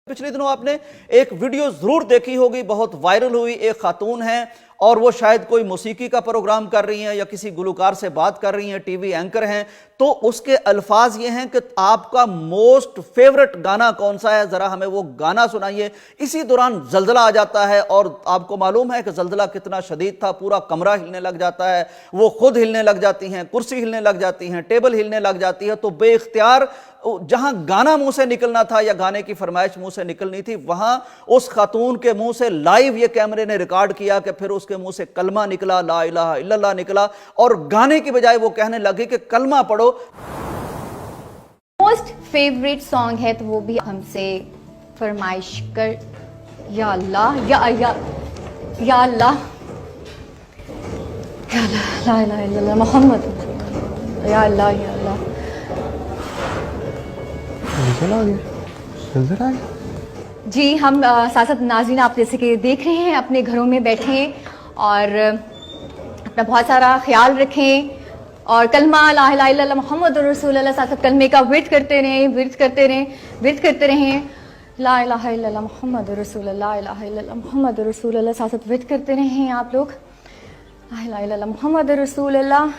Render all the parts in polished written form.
पिछले दिनों आपने एक वीडियो जरूर देखी होगी, बहुत वायरल हुई। एक खातून है और वो शायद कोई मौसीकी का प्रोग्राम कर रही हैं या किसी गुलकार से बात कर रही हैं, टीवी एंकर हैं, तो उसके अल्फाज ये हैं कि आपका मोस्ट फेवरेट गाना कौन सा है, जरा हमें वो गाना सुनाइए। इसी दौरान जल्जला आ जाता है और आपको मालूम है कि जल्जला कितना शदीद था, पूरा कमरा हिलने लग जाता है, वो खुद हिलने लग जाती हैं, कुर्सी हिलने लग जाती हैं, टेबल हिलने लग जाती है। तो बेइख्तियार जहां गाना मुंह से निकलना था या गाने की फरमाइश मुंह से निकलनी थी, वहां उस खातून के मुंह से लाइव ये कैमरे ने रिकॉर्ड किया कि फिर उसके मुंह से कलमा निकला, ला इलाहा इल्लल्लाह निकला, और गाने की बजाय वो कहने लगी कि कलमा पढ़ो। मोस्ट फेवरेट सॉन्ग है तो वो भी हमसे फरमाइश कर। या अल्लाह या अल्लाह या अल्लाह ला इलाहा इल्लल्लाह मोहम्मद या अल्लाह या अल्लाह। जी हम साथ नाज़रीन, आप जैसे कि देख रहे हैं अपने घरों में बैठे हैं और अपना बहुत सारा ख्याल रखें और कलमा ला इलाहा इल्लल्लाह मोहम्मद रसूलुल्लाह साथ कलमे का विर्द करते रहें, विर्द करते रहें। ला इलाहा इल्लल्लाह मोहम्मद रसूलुल्लाह, ला इलाहा इल्लल्लाह मोहम्मद रसूलुल्लाह साथ विर्द करते रहें आप लोग। ला इलाहा इल्लल्लाह मोहम्मद रसूलुल्लाह।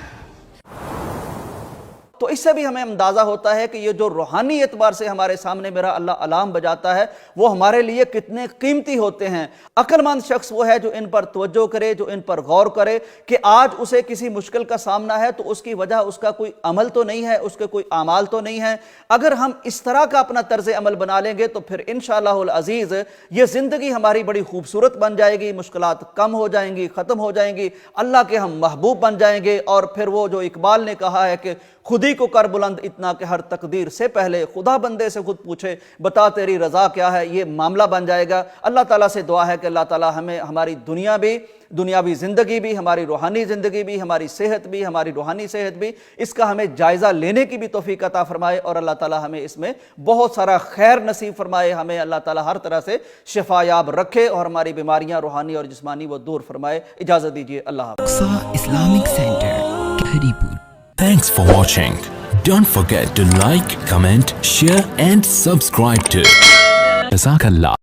तो इससे भी हमें अंदाजा होता है कि ये जो रूहानी एतबार से हमारे सामने मेरा अल्लाह अलाम बजाता है, वो हमारे लिए कितने कीमती होते हैं। अक्लमंद शख्स वो है जो इन पर तवज्जो करे, जो इन पर गौर करे कि आज उसे किसी मुश्किल का सामना है तो उसकी वजह उसका कोई अमल तो नहीं है, उसके कोई आमाल तो नहीं है। अगर हम इस तरह का अपना तर्ज अमल बना लेंगे तो फिर इंशाअल्लाहुल अजीज ये जिंदगी हमारी बड़ी खूबसूरत बन जाएगी, मुश्किलात कम हो जाएंगी, खत्म हो जाएंगी, अल्लाह के हम महबूब बन जाएंगे। और फिर वो जो इकबाल ने कहा है कि खुदी को कर बुलंद इतना कि हर तकदीर से पहले खुदा बंदे से खुद पूछे बता तेरी रजा क्या है, ये मामला बन जाएगा। अल्लाह ताला से दुआ है कि अल्लाह ताला हमें हमारी दुनियावी ज़िंदगी भी, हमारी रूहानी ज़िंदगी भी, हमारी सेहत भी, हमारी रूहानी सेहत भी, इसका हमें जायज़ा लेने की भी तौफीक अता फरमाए और अल्लाह ताला हमें इसमें बहुत सारा खैर नसीब फरमाए। हमें अल्लाह ताला हर तरह से शिफायाब रखे और हमारी बीमारियां रूहानी और जिस्मानी वो दूर फरमाए। इजाज़त दीजिए, अल्लाह हाफ़िज़। Islamic centre Haripur. Thanks for watching. Don't forget to like, comment, share and subscribe to Jazakallah.